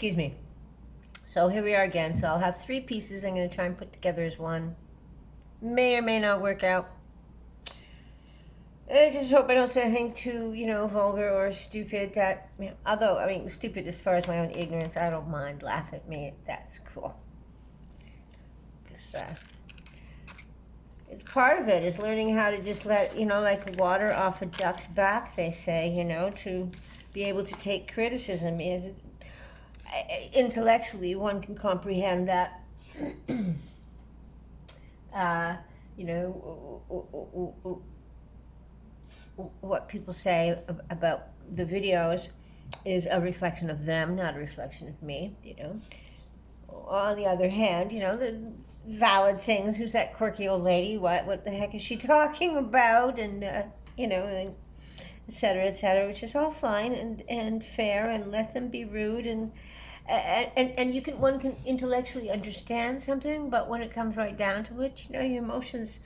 Excuse me. So here we are again. So I'll have 3 pieces I'm going to try and put together as one. May or may not work out. I just hope I don't say anything too, vulgar or stupid. That, although, I mean, stupid as far as my own ignorance, I don't mind. Laugh at me. That's cool. Because part of it is learning how to just let, like water off a duck's back, they say, to be able to take criticism. Intellectually, one can comprehend that, what people say about the videos is a reflection of them, not a reflection of me, On the other hand, the valid things, who's that quirky old lady, what the heck is she talking about, and, et cetera, which is all fine and fair, and let them be rude, and one can intellectually understand something, but when it comes right down to it, your emotions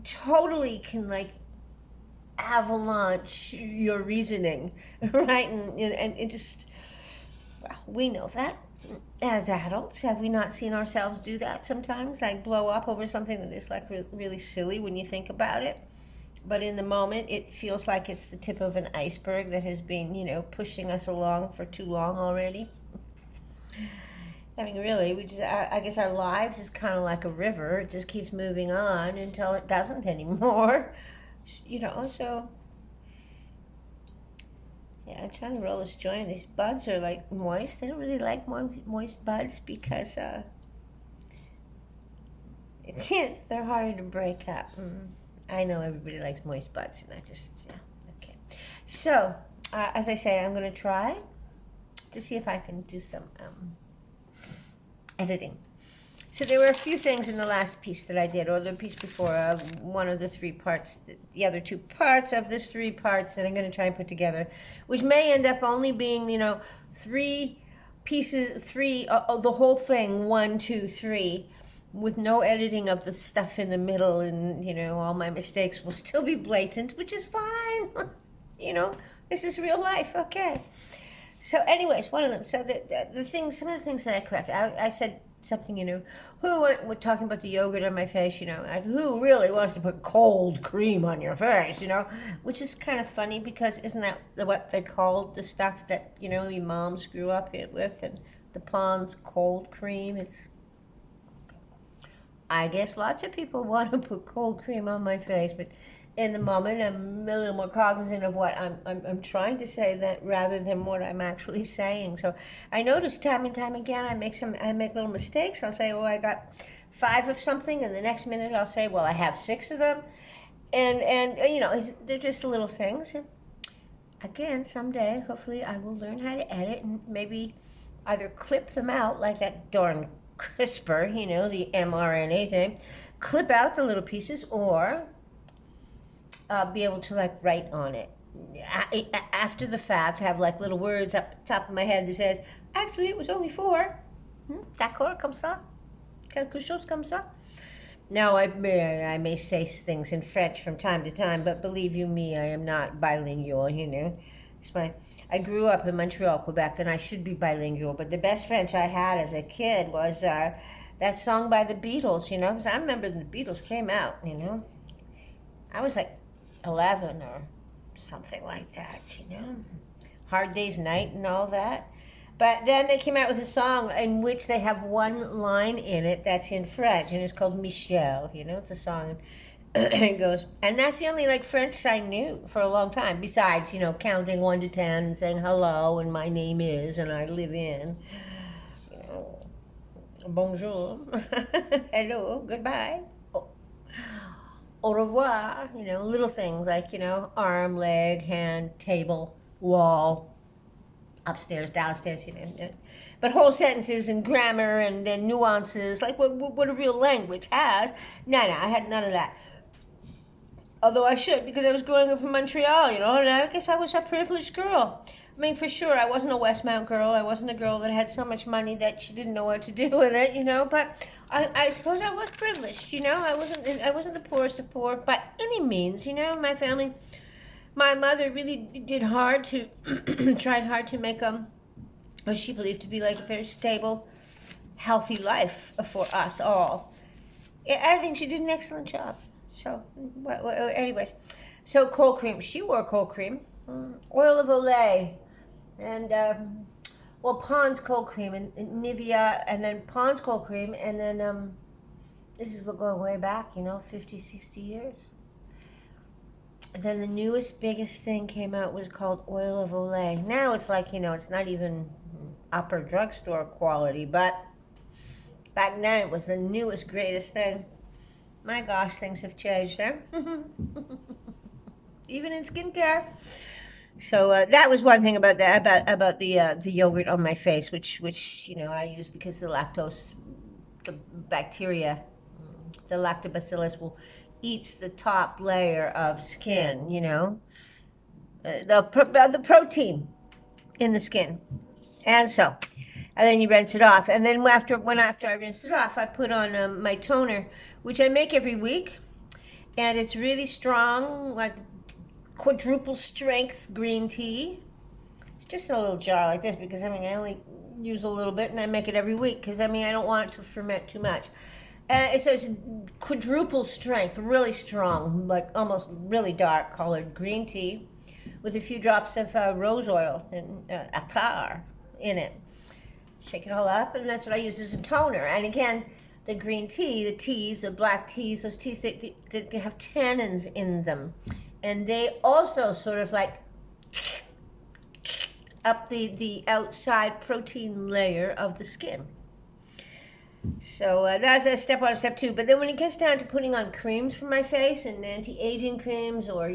totally can, like, avalanche your reasoning, right? And just, well, we know that as adults. Have we not seen ourselves do that sometimes, like blow up over something that is like really silly when you think about it? But in the moment, it feels like it's the tip of an iceberg that has been, pushing us along for too long already. I mean, really, I guess our lives is kind of like a river. It just keeps moving on until it doesn't anymore, so. Yeah, I'm trying to roll this joint. These buds are like moist. I don't really like moist buds because they're harder to break up. I know everybody likes moist buds, and okay. So, as I say, I'm going to try to see if I can do some editing. So there were a few things in the last piece that I did, or the piece before, one of the 3 parts, the other 2 parts of this 3 parts that I'm going to try and put together, which may end up only being, 3 pieces, the whole thing, 1, 2, 3, with no editing of the stuff in the middle, and, all my mistakes will still be blatant, which is fine. This is real life, okay. So anyways, one of them, so some of the things that I corrected, I said something, who we're talking about the yogurt on my face, like who really wants to put cold cream on your face, which is kind of funny because isn't that what they called the stuff that, your moms grew up with, and the Pond's cold cream? I guess lots of people want to put cold cream on my face, but in the moment, I'm a little more cognizant of what I'm trying to say that rather than what I'm actually saying. So I notice time and time again, I make little mistakes. I'll say, I got 5 of something, and the next minute I'll say, I have 6 of them, and they're just little things. And again, someday, hopefully, I will learn how to edit and maybe either clip them out like that darn CRISPR, the mRNA thing, clip out the little pieces, or be able to like write on it after the fact, have like little words up the top of my head that says, actually it was only 4. D'accord, comme ça? Quelque chose comme ça? Now I may say things in French from time to time, but believe you me, I am not bilingual, I grew up in Montreal, Quebec, and I should be bilingual, but the best French I had as a kid was that song by the Beatles, because I remember the Beatles came out, I was like 11 or something like that, Hard Day's Night and all that. But then they came out with a song in which they have one line in it that's in French, and it's called Michel, it's a song. And it goes, and that's the only like French I knew for a long time, besides, counting 1 to 10 and saying hello and my name is and I live in, bonjour, hello, goodbye, au revoir, little things like, arm, leg, hand, table, wall, upstairs, downstairs, but whole sentences and grammar and nuances, like what a real language has. No, I had none of that. Although I should, because I was growing up in Montreal, and I guess I was a privileged girl. I mean, for sure, I wasn't a Westmount girl. I wasn't a girl that had so much money that she didn't know what to do with it, but I suppose I was privileged, I wasn't the poorest of poor by any means, my family. My mother really did hard to, tried hard to make what she believed to be like a very stable, healthy life for us all. I think she did an excellent job. So, anyways, so cold cream. She wore cold cream, oil of Olay, and well, Pond's cold cream and Nivea, and then Pond's cold cream, and then this is going way back, 50, 60 years. And then the newest, biggest thing came out was called oil of Olay. Now it's like, it's not even upper drugstore quality, but back then it was the newest, greatest thing. My gosh, things have changed, huh? Even in skincare. So that was one thing about the yogurt on my face, which I use because the lactose, the bacteria, the lactobacillus eats the top layer of skin. The protein in the skin, and then you rinse it off, and then after I rinse it off, I put on my toner, which I make every week, and it's really strong, like quadruple strength green tea. It's just a little jar like this because I only use a little bit, and I make it every week because I don't want it to ferment too much. So it's quadruple strength, really strong, like almost really dark colored green tea with a few drops of rose oil and attar in it. Shake it all up, and that's what I use as a toner. And again, the green tea, the teas, the black teas, those teas, they have tannins in them. And they also sort of like up the outside protein layer of the skin. So that's a step one, step two. But then when it gets down to putting on creams for my face and anti-aging creams, or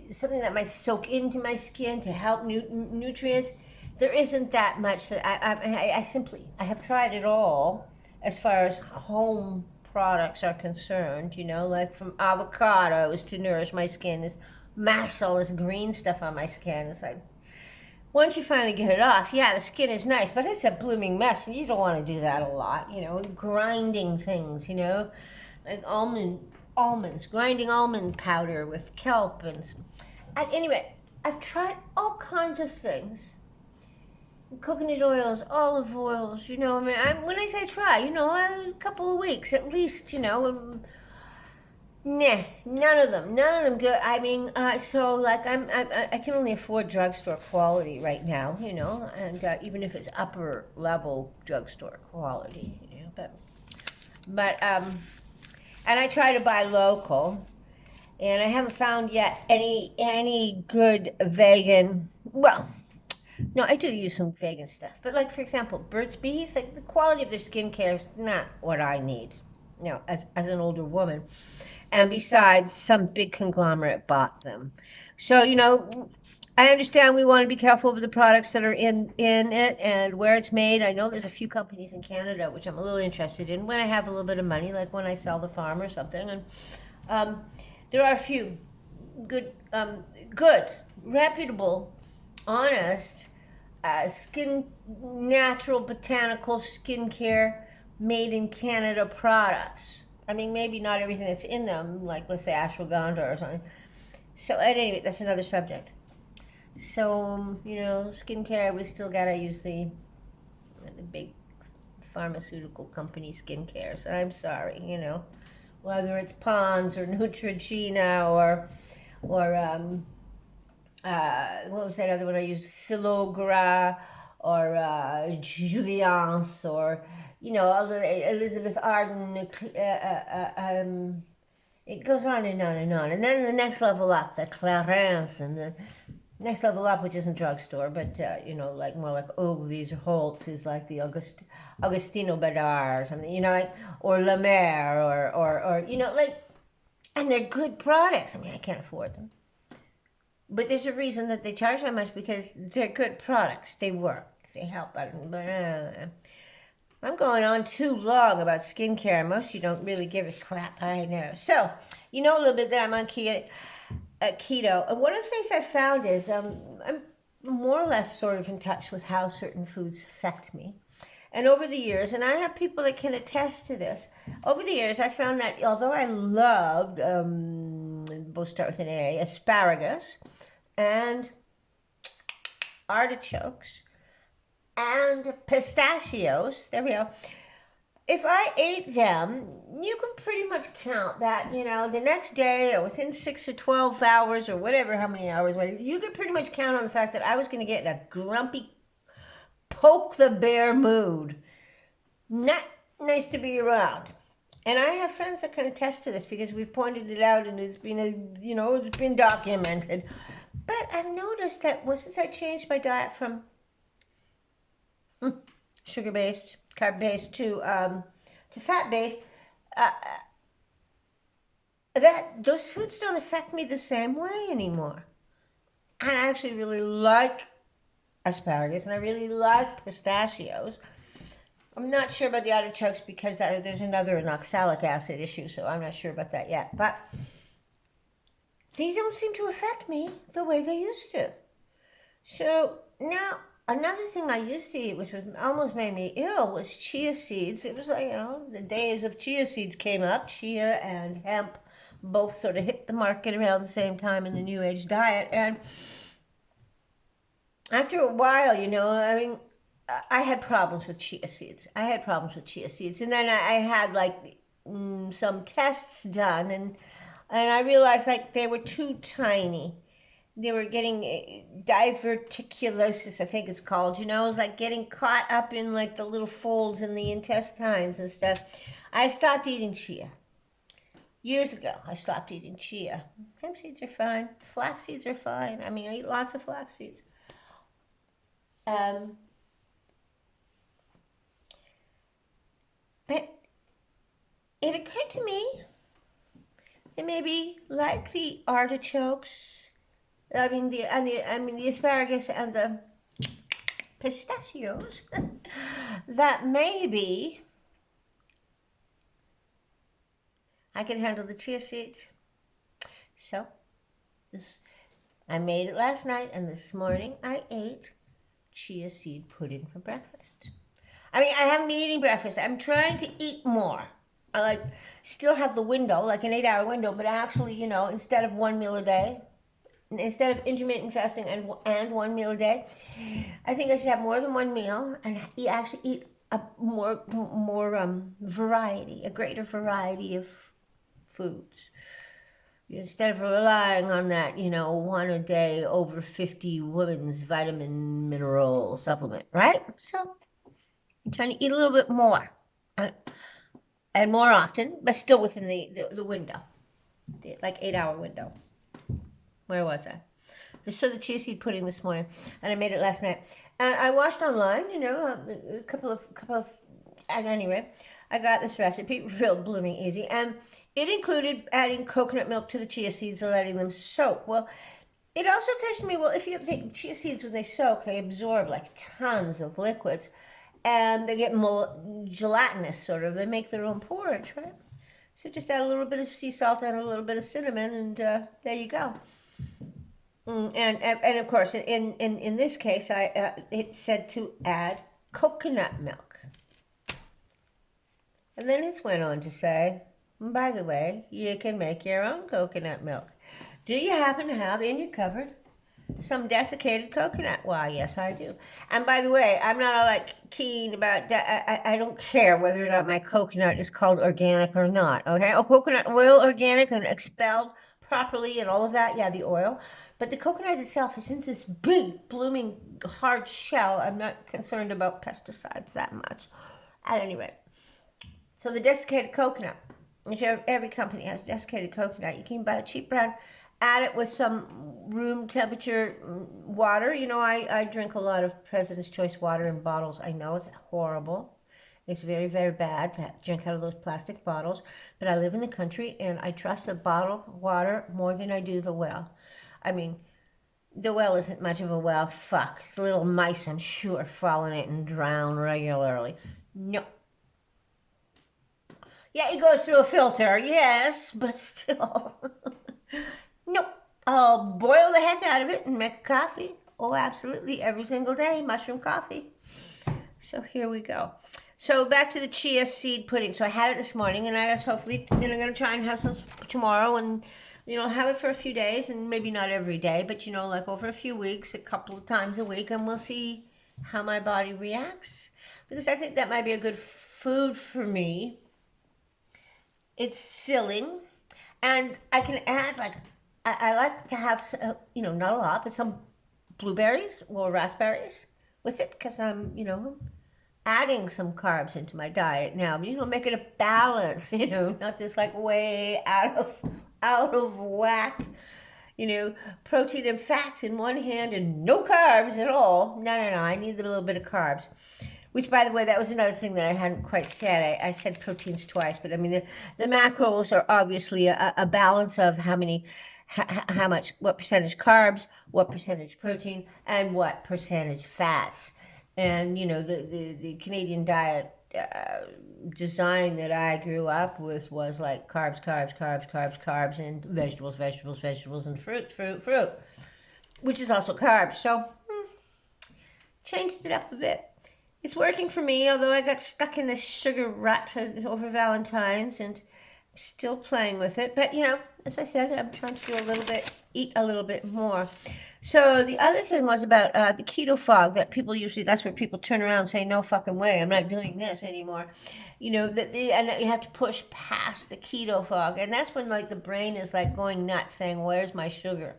something that might soak into my skin to help nutrients, there isn't that much that I have tried it all as far as home products are concerned, like from avocados to nourish my skin, mash all this green stuff on my skin. It's like, once you finally get it off, yeah, the skin is nice, but it's a blooming mess, and you don't want to do that a lot, grinding things, like almonds, grinding almond powder with kelp, at any rate, I've tried all kinds of things. Coconut oils, olive oils, when I say try, a couple of weeks at least, nah, none of them good. So like I can only afford drugstore quality right now, and even if it's upper level drugstore quality, but and I try to buy local, and I haven't found yet any good vegan. Well, no, I do use some vegan stuff, but like for example, Burt's Bees, like the quality of their skincare is not what I need, as an older woman. And besides, some big conglomerate bought them. So, I understand we want to be careful with the products that are in it and where it's made. I know there's a few companies in Canada which I'm a little interested in when I have a little bit of money, like when I sell the farm or something. And there are a few good, reputable, honest, natural botanical skincare made in Canada products. Maybe not everything that's in them, like let's say ashwagandha or something. So at any rate, that's another subject. So, skincare, we still gotta use the big pharmaceutical company skincare. So I'm sorry, whether it's Pond's or Neutrogena or what was that other one I used? Filogra or Juviance or Elizabeth Arden. It goes on and on and on. And then the next level up, the Clarins, and the next level up, which isn't drugstore, but like more like Ogilvy's or Holtz, is like the Agostino Badar or something, or La Mer or and they're good products. I can't afford them. But there's a reason that they charge that much, because they're good products. They work. They help. I'm going on too long about skincare. Most of you don't really give a crap, I know. So, a little bit that I'm on keto. And one of the things I found is I'm more or less sort of in touch with how certain foods affect me. And over the years, and I have people that can attest to this, over the years I found that although I loved, both start with an A, asparagus, and artichokes and pistachios. There we go. If I ate them, you can pretty much count that, the next day or within 6 or 12 hours or whatever, how many hours, you could pretty much count on the fact that I was going to get in a grumpy, poke the bear mood. Not nice to be around. And I have friends that can attest to this because we've pointed it out and it's been documented. But I've noticed that since I changed my diet from sugar-based, carb-based to fat-based, that those foods don't affect me the same way anymore. And I actually really like asparagus and I really like pistachios. I'm not sure about the artichokes because there's another oxalic acid issue, so I'm not sure about that yet. But they don't seem to affect me the way they used to. So now, another thing I used to eat, which almost made me ill, was chia seeds. It was like, the days of chia seeds came up. Chia and hemp both sort of hit the market around the same time in the New Age diet. And after a while, I had problems with chia seeds. And then I had some tests done and I realized they were too tiny. They were getting diverticulosis, I think it's called, it was like getting caught up in the little folds in the intestines and stuff. I stopped eating chia. Years ago, I stopped eating chia. Hemp seeds are fine. Flax seeds are fine. I eat lots of flax seeds. But it occurred to me that maybe like the artichokes, the asparagus and the pistachios, that maybe I could handle the chia seeds. So I made it last night, and this morning I ate chia seed pudding for breakfast. I haven't been eating breakfast. I'm trying to eat more. I still have the window, an 8-hour window, but actually, instead of one meal a day, instead of intermittent fasting and one meal a day, I think I should have more than one meal and actually eat a more variety, a greater variety of foods. Instead of relying on that, one a day over 50 women's vitamin mineral supplement, right? So I'm trying to eat a little bit more and more often, but still within the window, 8-hour window. Where was I? So the chia seed pudding this morning, and I made it last night. And I watched online, a couple of. At any rate, I got this recipe, real blooming easy, and it included adding coconut milk to the chia seeds and letting them soak. Well, it also occurs to me, if you take chia seeds when they soak, they absorb tons of liquids, and they get more gelatinous, sort of. They make their own porridge, right? So just add a little bit of sea salt and a little bit of cinnamon, and there you go. And of course, in this case, it said to add coconut milk. And then it went on to say, by the way, you can make your own coconut milk. Do you happen to have in your cupboard some desiccated coconut? Why, yes, I do. And by the way, I'm not all keen about that. I don't care whether or not my coconut is called organic or not, okay? Oh, coconut oil, organic and expelled properly and all of that, yeah, the oil. But the coconut itself is in this big, blooming, hard shell. I'm not concerned about pesticides that much. At any rate. So the desiccated coconut, which every company has desiccated coconut. You can buy a cheap brand, add it with some room temperature water. I drink a lot of President's Choice water in bottles. I know it's horrible. It's very, very bad to drink out of those plastic bottles. But I live in the country, and I trust the bottled water more than I do the well. The well isn't much of a well. Fuck. Little mice, I'm sure, fall in it and drown regularly. No. Yeah, it goes through a filter, yes, but still. Nope. I'll boil the heck out of it and make a coffee. Oh, absolutely, every single day, mushroom coffee. So here we go. So back to the chia seed pudding. So I had it this morning, and I guess hopefully, I'm going to try and have some tomorrow and have it for a few days, and maybe not every day, but like over a few weeks, a couple of times a week, and we'll see how my body reacts. Because I think that might be a good food for me. It's filling, and I can add, like, I like to have, not a lot, but some blueberries or raspberries with it, because I'm, adding some carbs into my diet now. Make it a balance, not this like way out of whack, protein and fats in one hand and no carbs at all. No, no, no. I need a little bit of carbs. Which, by the way, that was another thing that I hadn't quite said. I said proteins twice, but I mean the macros are obviously a balance of how much, what percentage carbs, what percentage protein, and what percentage fats. And the Canadian diet design that I grew up with was like carbs, carbs, carbs, carbs, carbs, and vegetables, vegetables, vegetables, and fruit, fruit, fruit, which is also carbs. So changed it up a bit. It's working for me, although I got stuck in this sugar rut over Valentine's, and I'm still playing with it. But as I said, I'm trying to eat a little bit more. So the other thing was about the keto fog that people usually, that's where people turn around and say, no fucking way, I'm not doing this anymore. And you have to push past the keto fog. And that's when like the brain is like going nuts saying, where's my sugar?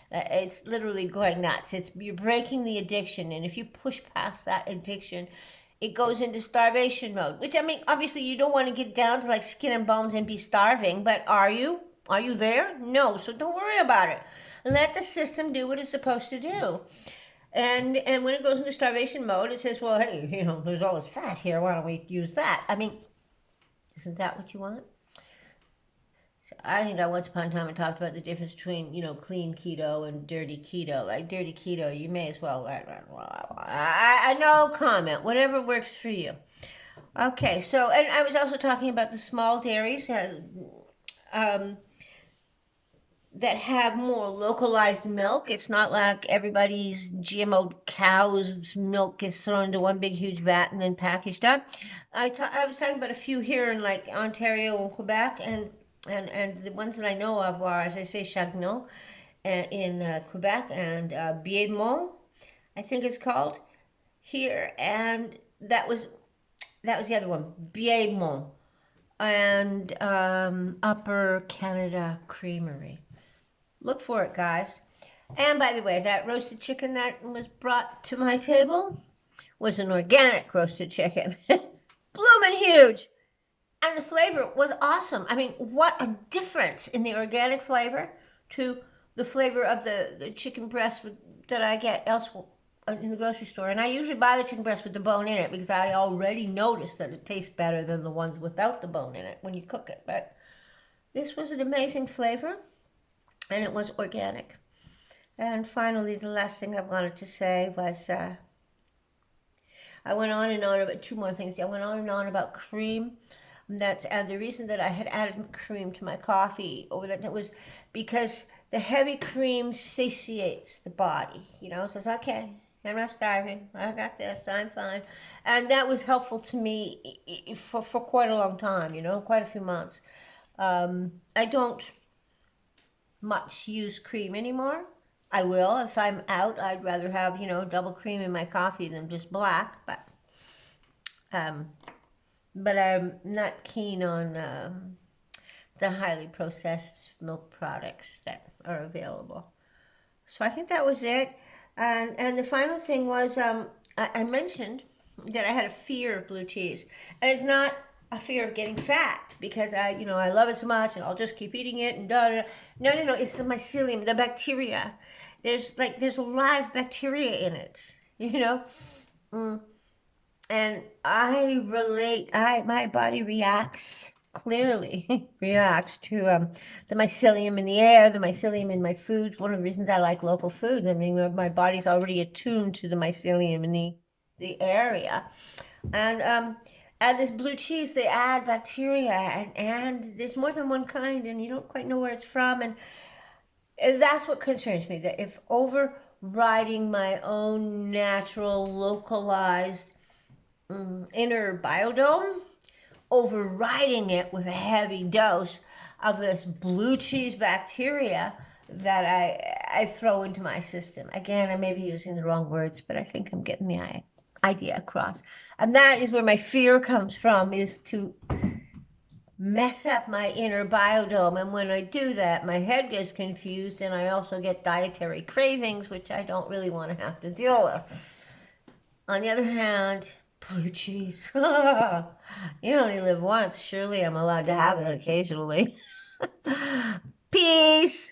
It's literally going nuts. You're breaking the addiction. And if you push past that addiction, it goes into starvation mode, which, I mean, obviously you don't want to get down to like skin and bones and be starving, but are you? Are you there? No, so don't worry about it. Let the system do what it's supposed to do. And when it goes into starvation mode, it says, well, hey, there's all this fat here. Why don't we use that? I mean, isn't that what you want? So I think once upon a time I talked about the difference between, clean keto and dirty keto. Like dirty keto, you may as well, no comment, whatever works for you. Okay, so, and I was also talking about the small dairies that have more localized milk. It's not like everybody's GMO cow's milk is thrown into one big huge vat and then packaged up. I was talking about a few here in like Ontario and Quebec, and the ones that I know of are, as I say, Chagnon in Quebec, and Biedmont, I think it's called here, and that was the other one, Biedmont, and Upper Canada Creamery. Look for it, guys. And by the way, that roasted chicken that was brought to my table was an organic roasted chicken. Bloomin' huge. And the flavor was awesome. I mean, what a difference in the organic flavor to the flavor of the chicken breast that I get elsewhere in the grocery store. And I usually buy the chicken breast with the bone in it because I already noticed that it tastes better than the ones without the bone in it when you cook it. But this was an amazing flavor, and it was organic. And finally, the last thing I wanted to say was I went on and on about two more things. I went on and on about cream. And the reason that I had added cream to my coffee over that was because the heavy cream satiates the body. So it's okay. I'm not starving. I got this. I'm fine. And that was helpful to me for quite a long time. Quite a few months. I don't much use cream anymore. I will if I'm out. I'd rather have double cream in my coffee than just black. But I'm not keen on the highly processed milk products that are available. So I think that was it. And the final thing was I mentioned that I had a fear of blue cheese. And it's not a fear of getting fat because I love it so much and I'll just keep eating it and da da. No. It's the mycelium, the bacteria. There's a live bacteria in it. And I relate, my body clearly reacts to the mycelium in the air, the mycelium in my foods. One of the reasons I like local foods, I mean, my body's already attuned to the mycelium in the area. And this blue cheese, they add bacteria, and there's more than one kind, and you don't quite know where it's from. And that's what concerns me, that if overriding my own natural, localized inner biodome, overriding it with a heavy dose, of this blue cheese bacteria that I throw into my system. Again, I may be using the wrong words, but I think I'm getting the idea across. And that is where my fear comes from, is to mess up my inner biodome. And when I do that, my head gets confused, and I also get dietary cravings, which I don't really want to have to deal with. On the other hand, blue cheese. You only live once. Surely I'm allowed to have it occasionally. Peace.